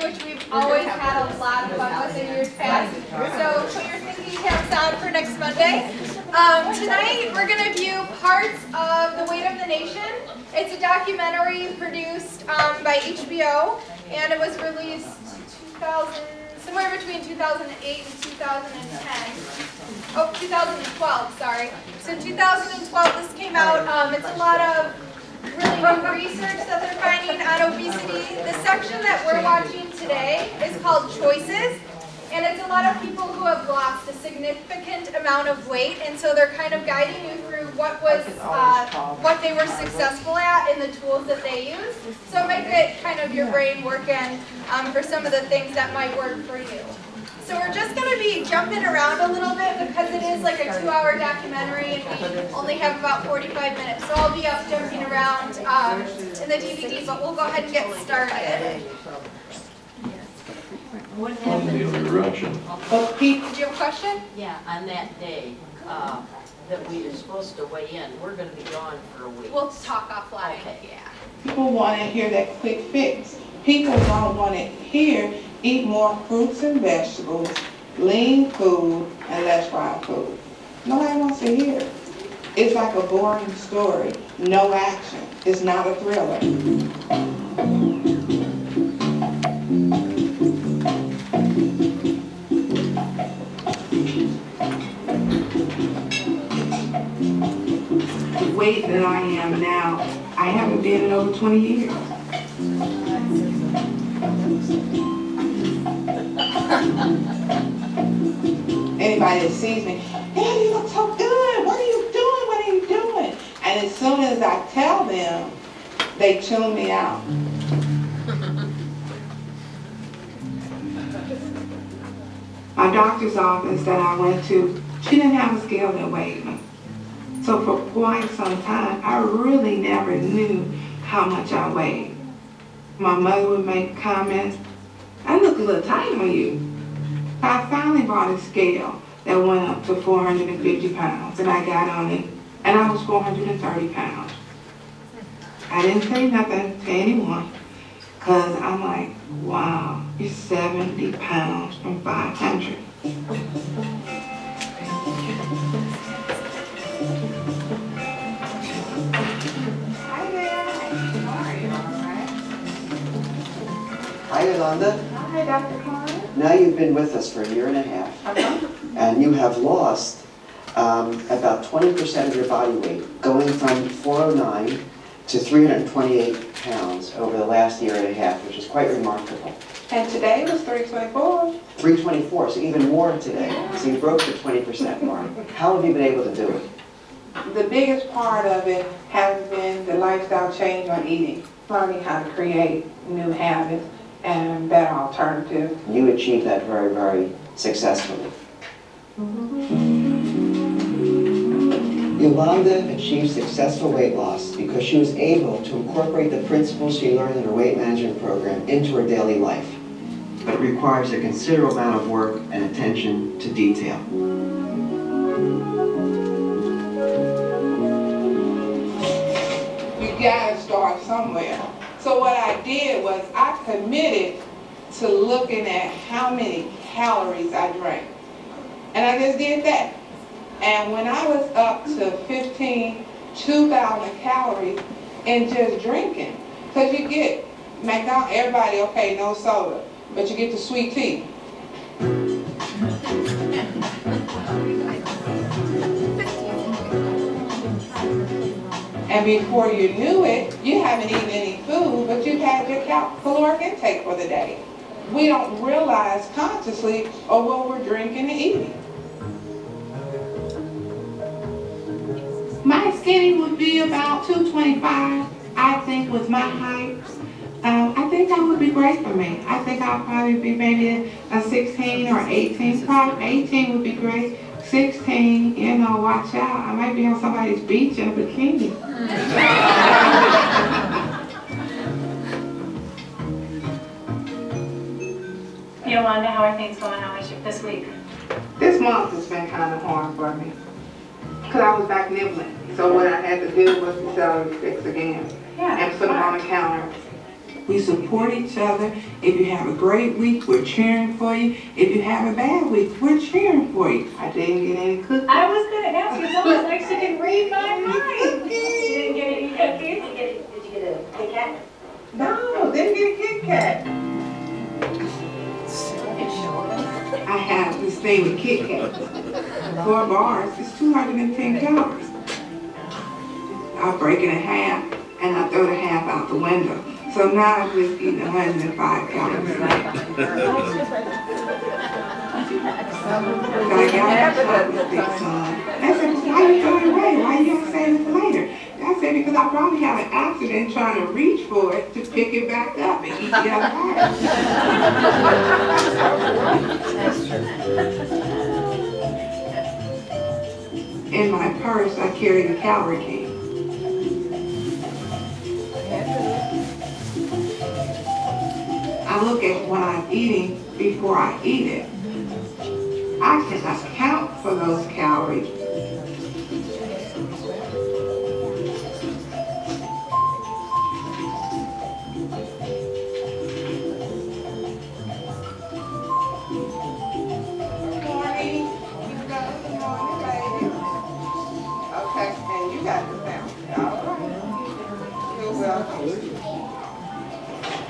which we've always had a lot of fun with in years past. So put your thinking caps on for next Monday. Tonight we're going to view parts of The Weight of the Nation. It's a documentary produced by HBO, and it was released somewhere between 2008 and 2010. Oh, 2012, sorry. So in 2012 this came out. It's a lot of really new research that they're finding on obesity. The section that we're watching today is called Choices, and it's a lot of people who have lost a significant amount of weight, and so they're kind of guiding you through what they were successful at and the tools that they use. So it might get kind of your brain working for some of the things that might work for you. So we're just going to be jumping around a little bit because it is like a 2-hour documentary and we only have about 45 minutes. So I'll be up jumping around in the DVD, but we'll go ahead and get started. What happened? Did you have a question? Yeah, on that day that we are supposed to weigh in, we're going to be gone for a week. We'll talk offline. Okay. Yeah. People want to hear that quick fix. People don't want to hear eat more fruits and vegetables, lean food, and less fried food. Nobody wants to hear it. It's like a boring story. No action. It's not a thriller. The weight that I am now, I haven't been in over 20 years. Anybody that sees me, "Dad, you look so good. What are you doing? What are you doing?" And as soon as I tell them, they tune me out. My doctor's office that I went to, she didn't have a scale that weighed me. So for quite some time, I really never knew how much I weighed. My mother would make comments, "I look a little tight on you." I finally bought a scale that went up to 450 pounds, and I got on it, and I was 430 pounds. I didn't say nothing to anyone, because I'm like, wow, you're 70 pounds from 500. Hi there. How are you? All right. Hi, Yolanda. Hi, Dr. Klein. Now you've been with us for a year and a half, and you have lost about 20% of your body weight, going from 409 to 328 pounds over the last year and a half, which is quite remarkable. And today was 324. 324, so even more today. So you broke the 20% mark. How have you been able to do it? The biggest part of it has been the lifestyle change on eating, learning how to create new habits and better alternatives. You achieved that very, very successfully. Yolanda achieved successful weight loss because she was able to incorporate the principles she learned in her weight management program into her daily life. But it requires a considerable amount of work and attention to detail. You gotta start somewhere. So what I did was I committed to looking at how many calories I drank. And I just did that. And when I was up to 2,000 calories in just drinking, because you get McDonald's, everybody, okay, no soda, but you get the sweet tea. And before you knew it, you haven't eaten any food, but you've had your caloric intake for the day. We don't realize consciously of what we're drinking and eating. My skinny would be about 225, I think, was my height. I think that would be great for me. I think I'll probably be maybe a 16 or 18. Probably 18 would be great. 16, you know, watch out. I might be on somebody's beach in a bikini. Yolanda, how are things going on this week? This month has been kind of hard for me because I was back nibbling. So what I had to do was to sell the sticks again and put them on the counter. We support each other. If you have a great week, we're cheering for you. If you have a bad week, we're cheering for you. I didn't get any cookies. I was going to ask you, someone like she can read my mind. You didn't get any cookies? Did you get a Kit Kat? No, didn't get a Kit Kat. I have this thing with Kit Kats. 4 bars, it's 210 calories. I break it in half and I throw the half out the window. So now I'm just eating 105 calories a day. So I got a chocolate big son. They said, well, why you throwing it away? Why you gotta save it for later? I said, because I probably have an accident trying to reach for it to pick it back up and eat the other half. In my purse, I carry the calorie can. I look at what I'm eating before I eat it. I cannot count for those calories.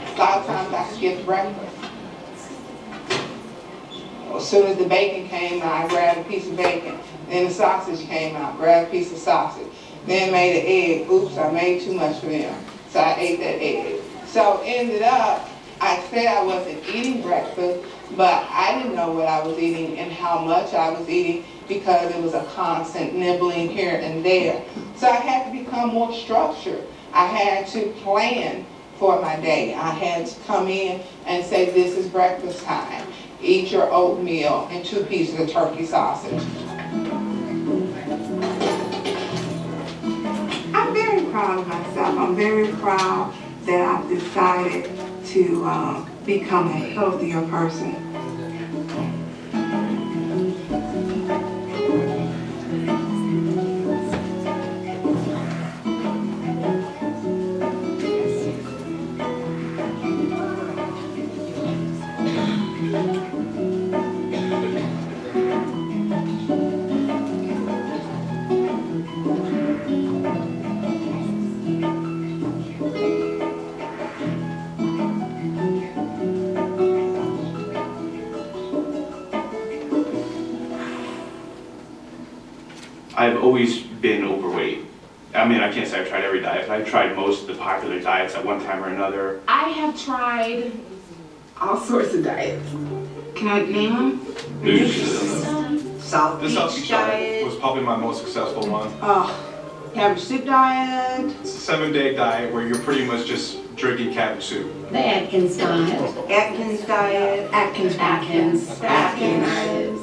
A lot of times I skip breakfast. As soon as the bacon came out, I grabbed a piece of bacon. Then the sausage came out, grabbed a piece of sausage. Then made an egg. Oops, I made too much for them. So I ate that egg. So ended up, I said I wasn't eating breakfast, but I didn't know what I was eating and how much I was eating because it was a constant nibbling here and there. So I had to become more structured. I had to plan for my day. I had to come in and say, this is breakfast time. Eat your oatmeal and 2 pieces of turkey sausage. I'm very proud of myself. I'm very proud that I've decided to become a healthier person. I've always been overweight. I mean, I can't say I've tried every diet, but I've tried most of the popular diets at one time or another. I have tried all sorts of diets. Can I name them? South The South Beach diet was probably my most successful one. Cabbage soup diet. It's a 7-day diet where you're pretty much just drinking cabbage soup. The Atkins diet. Atkins diet. Atkins. Atkins.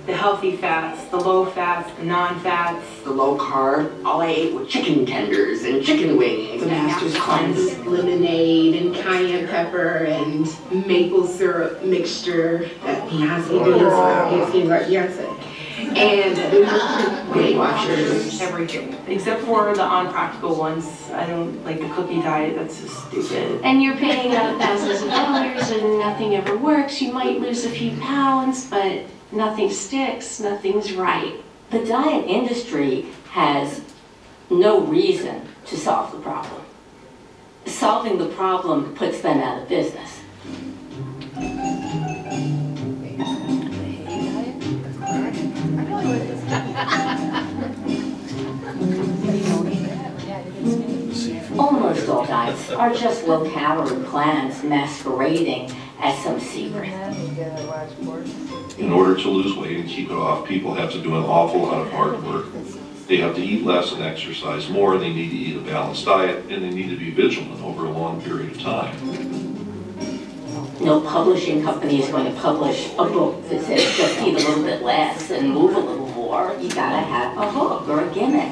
The healthy fats, the low fats, the non-fats. The low carb, all I ate were chicken tenders and chicken wings. The master's cleanse, lemonade and cayenne pepper and maple syrup mixture. And Weight Watchers. Everything, except for the unpractical ones. I don't like the cookie diet, that's just stupid. And you're paying out thousands of dollars and nothing ever works. You might lose a few pounds, but nothing sticks, nothing's right. The diet industry has no reason to solve the problem. Solving the problem puts them out of business. Almost all diets are just low-calorie plans masquerading as some secret. In order to lose weight and keep it off, people have to do an awful lot of hard work. They have to eat less and exercise more, they need to eat a balanced diet, and they need to be vigilant over a long period of time. No publishing company is going to publish a book that says just eat a little bit less and move a little more. You gotta have a hook or a gimmick.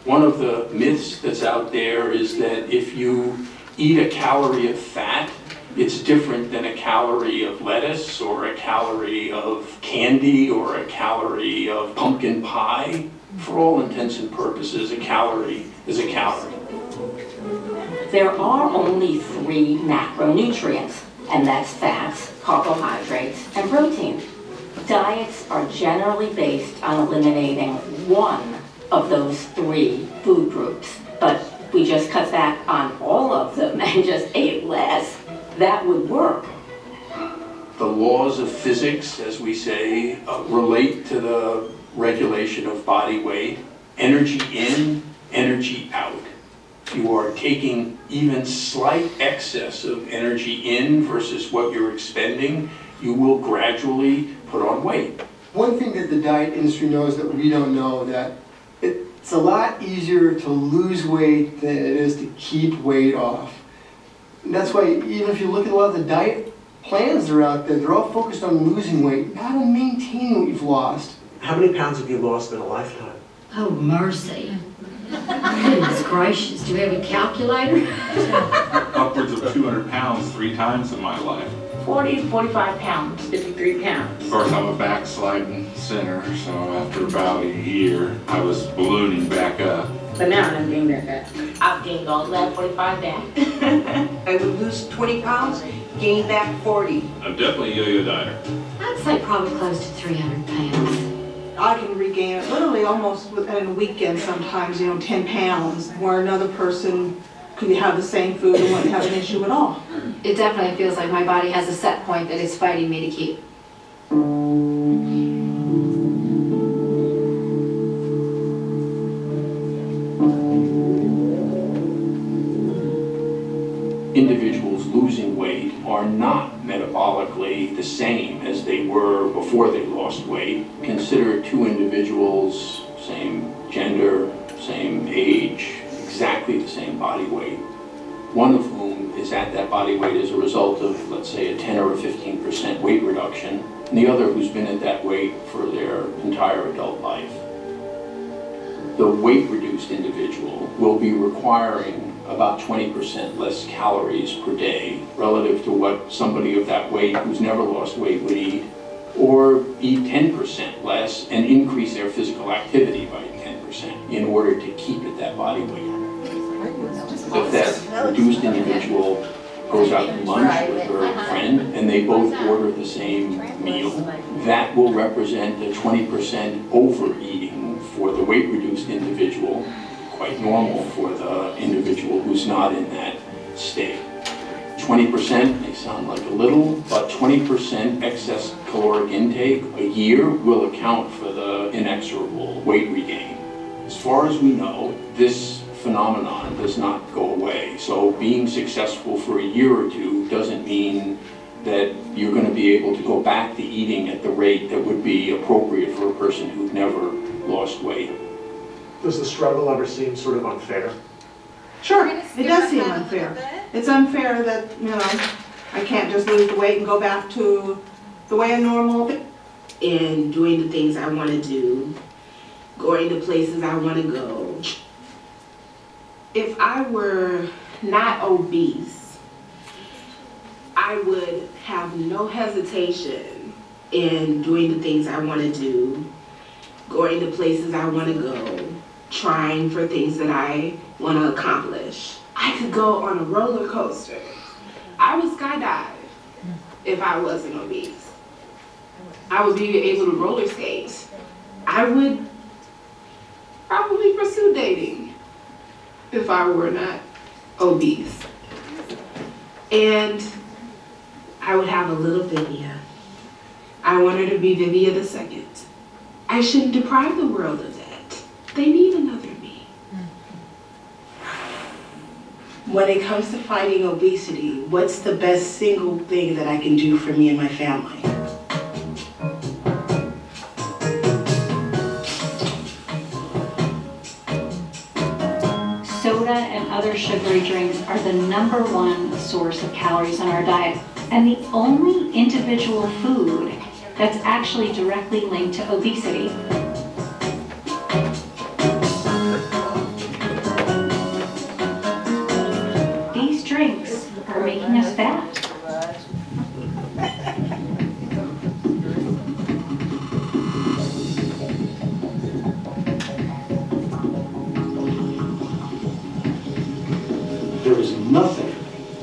One of the myths that's out there is that if you eat a calorie of fat, it's different than a calorie of lettuce or a calorie of candy or a calorie of pumpkin pie. for all intents and purposes, a calorie is a calorie. There are only 3 macronutrients, and that's fats, carbohydrates, and protein. Diets are generally based on eliminating one of those 3 food groups, but we just cut back on all of them and just ate less. That would work. The laws of physics, as we say, relate to the regulation of body weight. Energy in, energy out. You are taking even slight excess of energy in versus what you're expending, you will gradually put on weight. One thing that the diet industry knows that we don't know, that it's a lot easier to lose weight than it is to keep weight off. And that's why even if you look at a lot of the diet plans that are out there, they're all focused on losing weight, not on maintaining what you've lost. How many pounds have you lost in a lifetime? Oh, mercy. Goodness gracious, do we have a calculator? Upwards of 200 pounds 3 times in my life. 40 to 45 pounds, 53 pounds. Of course, I'm a backsliding sinner, so after about a year, I was ballooning back up. But now I'm being back up. I've gained all that 45 back. I would lose 20 pounds, gain back 40. I'm definitely a yo-yo dieter. I'd say probably close to 300 pounds. I can regain it literally almost within a weekend sometimes, 10 pounds, where another person could have the same food and wouldn't have an issue at all. It definitely feels like my body has a set point that it's fighting me to keep. Individuals losing weight are not metabolically the same as they were before they lost weight. Consider 2 individuals, same gender, same age, exactly the same body weight. One of whom is at that body weight as a result of, let's say, a 10 or a 15% weight reduction, and the other who's been at that weight for their entire adult life. The weight-reduced individual will be requiring about 20% less calories per day relative to what somebody of that weight who's never lost weight would eat, or eat 10% less and increase their physical activity by 10% in order to keep at that body weight. If that reduced individual goes out to lunch with her friend and they both order the same meal, that will represent a 20% overeating for the weight-reduced individual, quite normal for the individual who's not in that state. 20% may sound like a little, but 20% excess caloric intake a year will account for the inexorable weight regain. As far as we know, this phenomenon does not go away. So being successful for a year or 2 doesn't mean that you're going to be able to go back to eating at the rate that would be appropriate for a person who'd never lost weight. Does the struggle ever seem sort of unfair? Sure, it does seem unfair. It's unfair that, I can't just lose the weight and go back to the way of normal. And doing the things I want to do, going to places I want to go. If I were not obese, I would have no hesitation in doing the things I want to do, going to places I want to go, trying for things that I want to accomplish. I could go on a roller coaster. I would skydive if I wasn't obese. I would be able to roller skate. I would probably pursue dating if I were not obese. And I would have a little Vivia. I want her to be Vivia the second. I shouldn't deprive the world of that. They need another me. When it comes to fighting obesity, what's the best single thing that I can do for me and my family? Soda and other sugary drinks are the #1 source of calories in our diet, and the only individual food that's actually directly linked to obesity. These drinks are making us fat.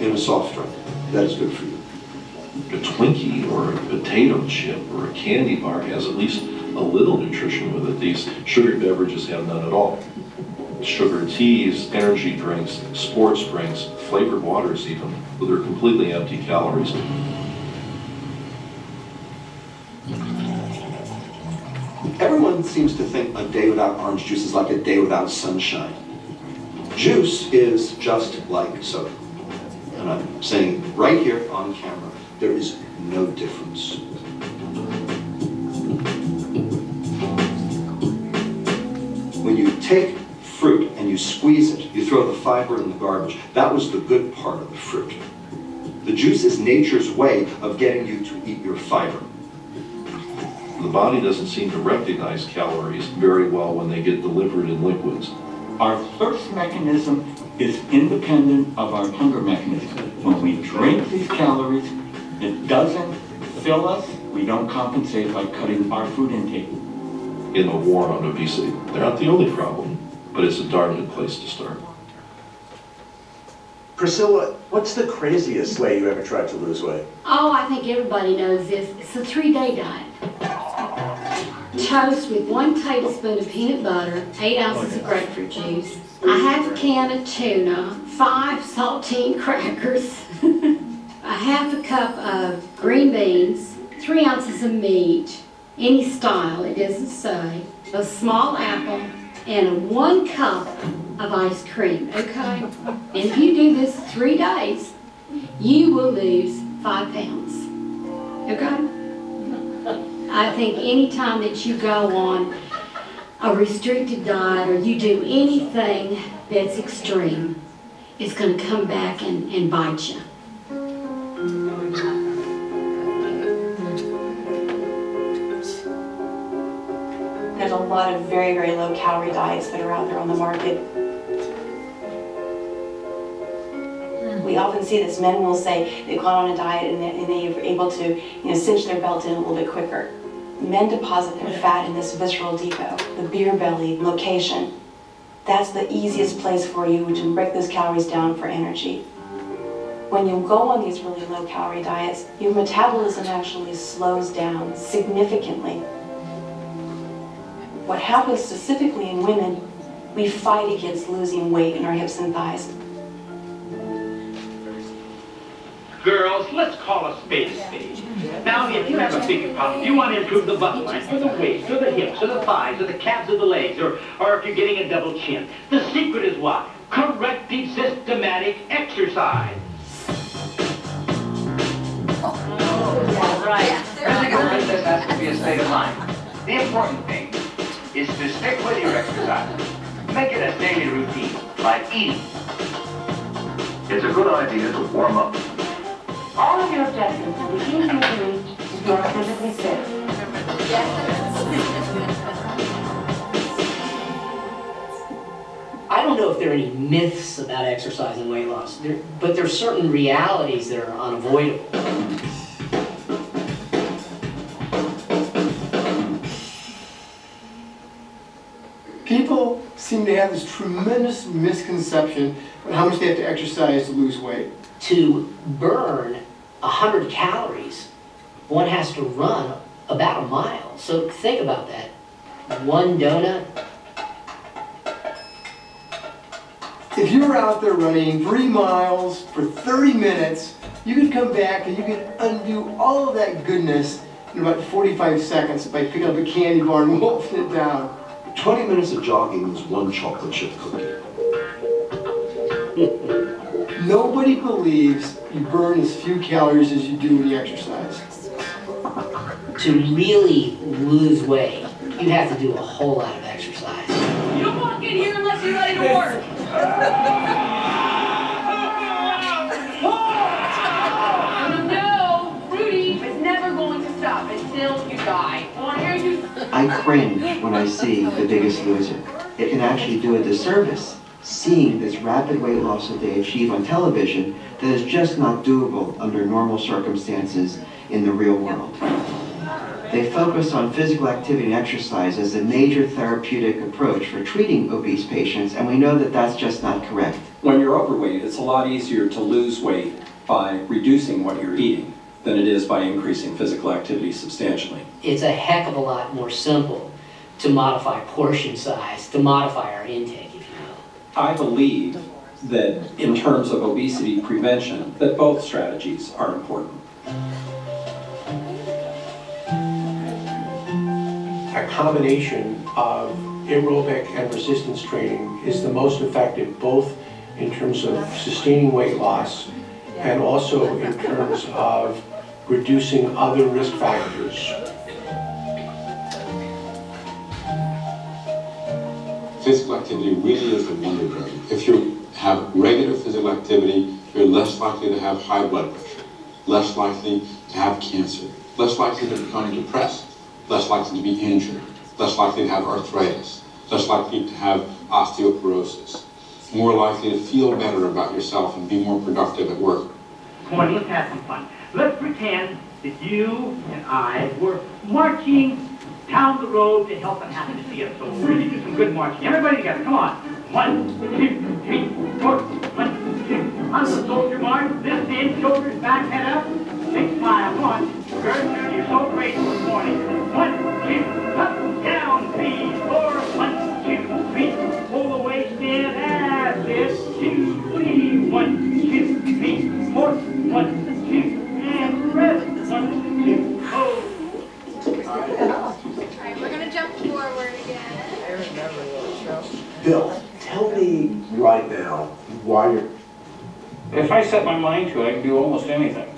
in a soft drink that is good for you. A Twinkie or a potato chip or a candy bar has at least a little nutrition with it. These sugary beverages have none at all. Sugar teas, energy drinks, sports drinks, flavored waters even, they're completely empty calories. Everyone seems to think a day without orange juice is like a day without sunshine. Juice is just like soda. And I'm saying right here on camera, there is no difference. When you take fruit and you squeeze it, you throw the fiber in the garbage. That was the good part of the fruit. The juice is nature's way of getting you to eat your fiber. The body doesn't seem to recognize calories very well when they get delivered in liquids. Our thirst mechanism is independent of our hunger mechanism. When we drink these calories, it doesn't fill us. We don't compensate by cutting our food intake. In the war on obesity, they're not the only problem, but it's a darn good place to start. Priscilla, what's the craziest way you ever tried to lose weight? Oh, I think everybody knows this. It's a 3-day diet. Toast with 1 tablespoon of peanut butter, 8 ounces of grapefruit juice, a half a can of tuna, 5 saltine crackers, a half a cup of green beans, 3 ounces of meat, any style, it doesn't say, a small apple, and 1 cup of ice cream, okay? And if you do this 3 days, you will lose 5 pounds, okay? I think any time that you go on a restricted diet or you do anything that's extreme, it's going to come back and bite you. There's a lot of very, very low calorie diets that are out there on the market. We often see this, men will say they've gone on a diet and they're able to, cinch their belt in a little bit quicker. Men deposit their fat in this visceral depot, the beer belly location. That's the easiest place for you to break those calories down for energy. When you go on these really low calorie diets, your metabolism actually slows down significantly. What happens specifically in women, we fight against losing weight in our hips and thighs. Girls, let's call a spade a spade. Now, if you have a figure problem, you want to improve the butt length, or the waist, or the hips, or the thighs, or the calves of the legs, or if you're getting a double chin, the secret is what? Corrective systematic exercise. Right. This has to be a state of mind. The important thing is to stick with your exercise. Make it a daily routine, like eating. It's a good idea to warm up. All of your objectives will be easier to reach if you are physically fit. I don't know if there are any myths about exercise and weight loss, but there are certain realities that are unavoidable. People seem to have this tremendous misconception about how much they have to exercise to lose weight. To burn 100 calories, one has to run about a mile. So think about that. 1 donut. If you were out there running 3 miles for 30 minutes, you could come back and you could undo all of that goodness in about 45 seconds by picking up a candy bar and wolfing it down. 20 minutes of jogging is 1 chocolate chip cookie. Nobody believes you burn as few calories as you do when you exercise. To really lose weight, you have to do a whole lot of exercise. You don't walk in here unless you're ready to work. No, Rudy is never going to stop until you die. I hear you. I cringe when I see The Biggest Loser. It can actually do a disservice seeing this rapid weight loss that they achieve on television that is just not doable under normal circumstances in the real world. They focus on physical activity and exercise as a major therapeutic approach for treating obese patients, and we know that that's just not correct. When you're overweight, it's a lot easier to lose weight by reducing what you're eating than it is by increasing physical activity substantially. It's a heck of a lot more simple to modify portion size, to modify our intake, if you will. I believe that in terms of obesity prevention, that both strategies are important. A combination of aerobic and resistance training is the most effective, both in terms of sustaining weight loss and also in terms of reducing other risk factors. Physical activity really is the wonder drug. If you have regular physical activity, you're less likely to have high blood pressure, less likely to have cancer, less likely to become depressed, less likely to be injured, less likely to have arthritis, less likely to have osteoporosis, more likely to feel better about yourself and be more productive at work. Come on, let's have some fun. Let's pretend that you and I were marching down the road to Health and Happiness here. So we'll really do some good marching. Everybody together, come on. 1, 2, 3, 4. 1, 2. On the soldier march, lift in, shoulders back, head up. Big smile, come on. Gertrude, you're so great this morning. 1, 2, up, down, 3, 4. 1, 2, 3. Pull the waist in, that's it. 2, 3. 1, 2, 3, 4. 1, 2, and rest. 1, 2, oh. Alright, we're gonna jump forward again. I remember that show. Bill, tell me right now why you're... If I set my mind to it, I can do almost anything.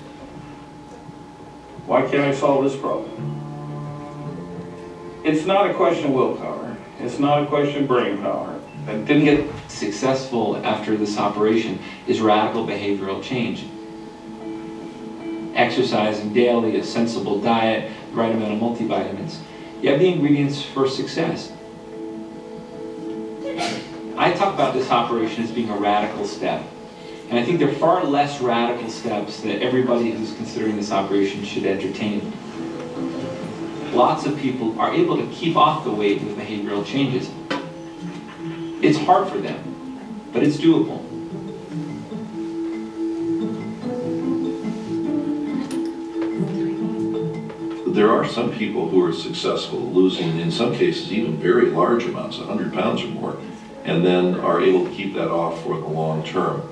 Why can't I solve this problem? It's not a question of willpower. It's not a question of brain power. I didn't get successful after this operation is radical behavioral change. Exercising daily, a sensible diet, the right amount of multivitamins. You have the ingredients for success. I talk about this operation as being a radical step. And I think there are far less radical steps that everybody who's considering this operation should entertain. Lots of people are able to keep off the weight with behavioral changes. It's hard for them, but it's doable. There are some people who are successful losing, in some cases, even very large amounts, 100 pounds or more, and then are able to keep that off for the long term.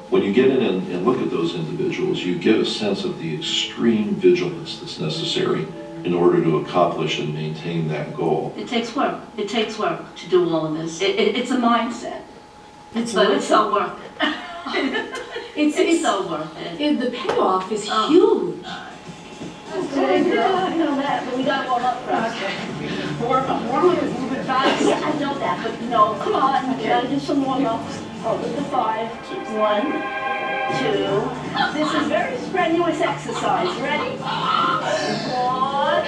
When you get in and look at those individuals, you get a sense of the extreme vigilance that's necessary in order to accomplish and maintain that goal. It takes work. It takes work to do all of this. It's a mindset. It's so worth it. it's so worth it. The payoff is huge. Okay, I know that, but we got to warm up first. Warm up a little bit fast. Yeah, I know that, but no, come on. We got to do some warm-ups. Over the 5. 1, 2. This is very strenuous exercise. Ready? 1,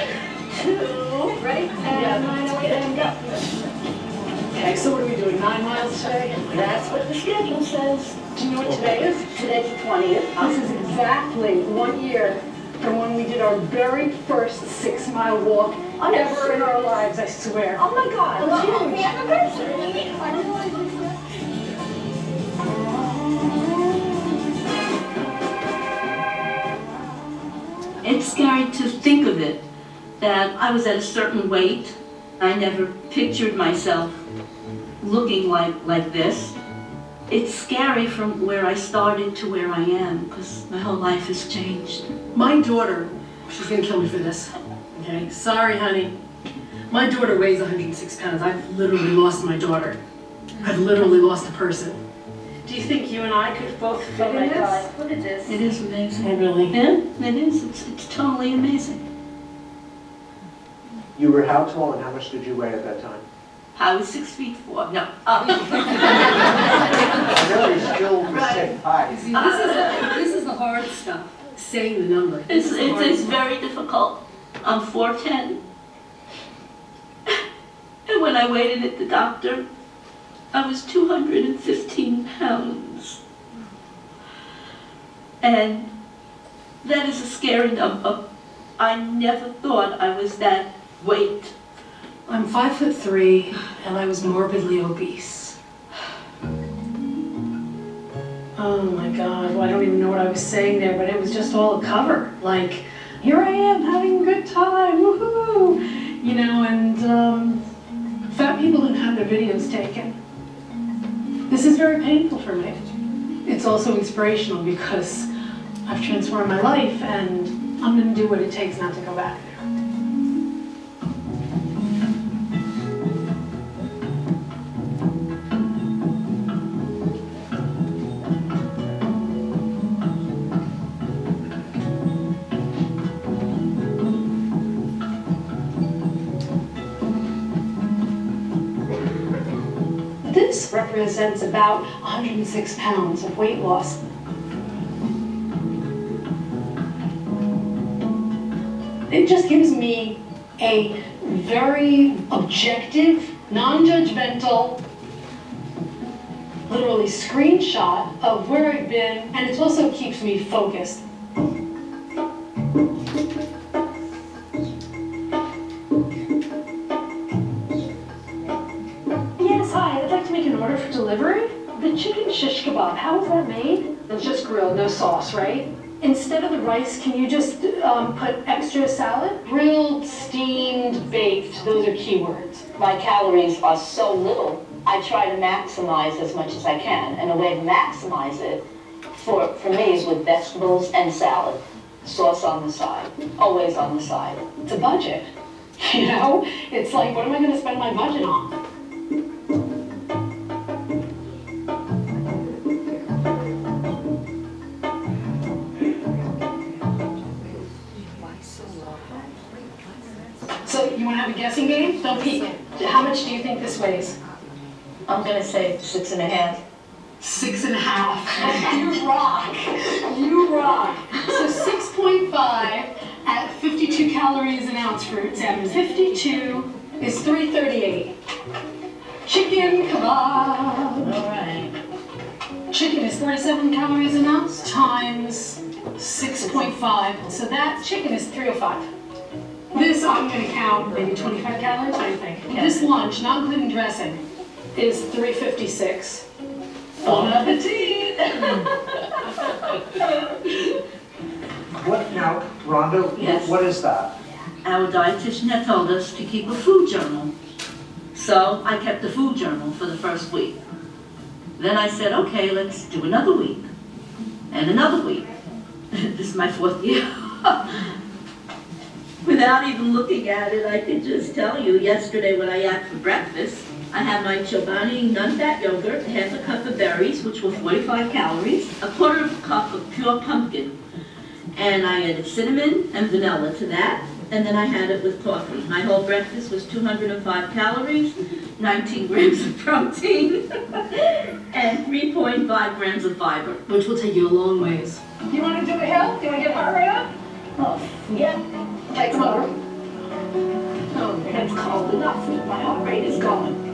2. Ready? And 908 and go. Okay, so what are we doing, 9 miles today? That's what the schedule says. Do you know what today is? Today's the 20th. This is exactly 1 year from when we did our very first 6-mile walk ever in our lives, I swear. Oh my God. It was huge. Happy anniversary. I didn't realize this. It's scary to think of it, that I was at a certain weight. I never pictured myself looking like this. It's scary from where I started to where I am, because my whole life has changed. My daughter, she's gonna kill me for this, okay? Sorry, honey. My daughter weighs 106 pounds. I've literally lost my daughter. I've literally lost a person. Do you think you and I could both fit in this? Look at this. It is amazing. Oh, really? Yeah, it is. It's totally amazing. You were how tall and how much did you weigh at that time? I was 6'4". No. I know you're still the same height. This is the hard stuff, saying the number. It's very difficult. I'm 4'10". And when I weighed in at the doctor, I was 215 pounds. And that is a scary number. I never thought I was that weight. I'm 5'3", and I was morbidly obese. Oh my God, well, I don't even know what I was saying there, but it was just all a cover. Like, here I am having a good time, woohoo! You know, and fat people didn't have their videos taken. This is very painful for me. It's also inspirational because I've transformed my life and I'm gonna do what it takes not to go back there. This represents about 106 pounds of weight loss. It just gives me a very objective, non-judgmental, literally screenshot of where I've been, and it also keeps me focused. Yes, hi, I'd like to make an order for delivery. The chicken shish kebab, how is that made? It's just grilled, no sauce, right? Instead of the rice, can you just put extra salad? Grilled, steamed, baked, those are keywords. My calories are so little, I try to maximize as much as I can. And a way to maximize it for me is with vegetables and salad. Sauce on the side, always on the side. It's a budget, you know? It's like, what am I going to spend my budget on? So you want to have a guessing game? Don't peek. How much do you think this weighs? I'm gonna say 6.5. 6.5. You rock. You rock. So 6.5 at 52 calories an ounce for salmon. 52 is 338. Chicken kebab. All right. Chicken is 37 calories an ounce times 6.5. So that chicken is 305. This, I'm going to count maybe 25 calories, what do you think? Okay. This lunch, not including dressing, is 356. Bon appetit! What now, Rhonda? Yes. What is that? Our dietitian had told us to keep a food journal. So I kept a food journal for the first week. Then I said, okay, let's do another week. And another week. This is my 4th year. Without even looking at it, I can just tell you, yesterday when I had for breakfast, I had my Chobani non-fat yogurt, half a cup of berries, which were 45 calories, a quarter of a cup of pure pumpkin, and I added cinnamon and vanilla to that, and then I had it with coffee. My whole breakfast was 205 calories, 19 grams of protein, and 3.5 grams of fiber. Which will take you a long ways. You want to do a hill? Do you want to get heart rate up? Oh, Yeah. take some over. Oh, it's cold enough. My heart rate is going.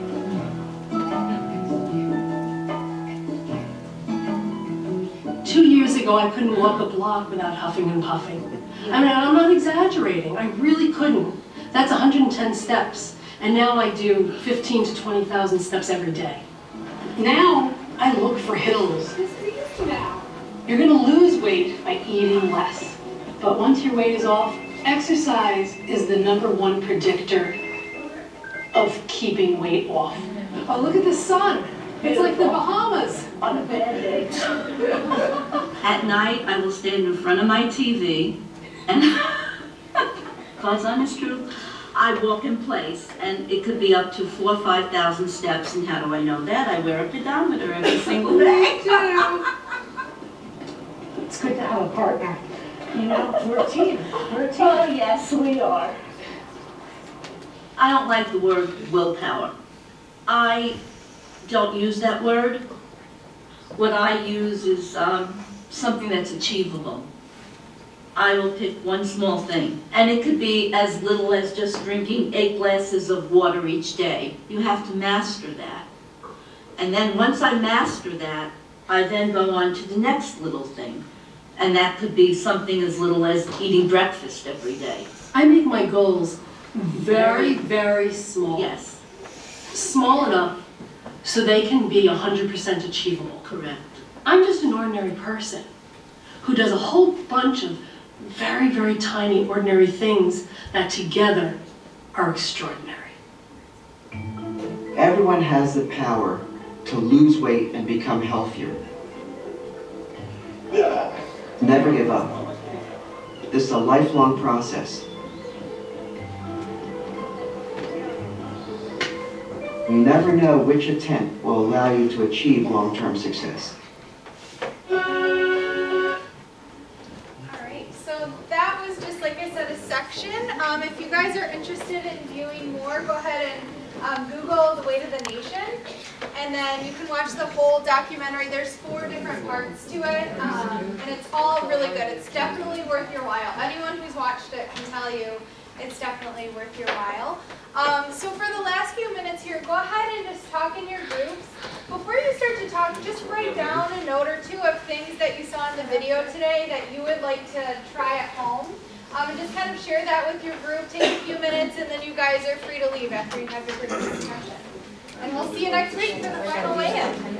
Two years ago, I couldn't walk a block without huffing and puffing. I mean, I'm not exaggerating. I really couldn't. That's 110 steps. And now I do 15 to 20,000 steps every day. Now, I look for hills. You're going to lose weight by eating less. But once your weight is off, exercise is the #1 predictor of keeping weight off. Oh, look at the sun. It's like the Bahamas. On a bad day. At night, I will stand in front of my TV, and God's honest truth, I walk in place, and it could be up to 4,000 or 5,000 steps. And how do I know that? I wear a pedometer every single day. It's good to have a partner. You know, we're a team. We're a team. Oh, yes, we are. I don't like the word willpower. I don't use that word. What I use is something that's achievable. I will pick one small thing, and it could be as little as just drinking 8 glasses of water each day. You have to master that. And then once I master that, I then go on to the next little thing. And that could be something as little as eating breakfast every day. I make my goals very, very small. Yes. Small enough so they can be 100% achievable. Correct. I'm just an ordinary person who does a whole bunch of very, very tiny, ordinary things that together are extraordinary. Everyone has the power to lose weight and become healthier. Never give up. This is a lifelong process. You never know which attempt will allow you to achieve long-term success. Alright, so that was just, like I said, a section. If you guys are interested in viewing more, go ahead and Google The Weight of the Nation. And then you can watch the whole documentary. There's 4 different parts to it, and it's all really good. It's definitely worth your while. Anyone who's watched it can tell you it's definitely worth your while. So for the last few minutes here, go ahead and just talk in your groups. Before you start to talk, just write down a note or 2 of things that you saw in the video today that you would like to try at home. And just kind of share that with your group. Take a few minutes, and then you guys are free to leave after you have your group discussion. And we'll see you next week for the final weigh-in.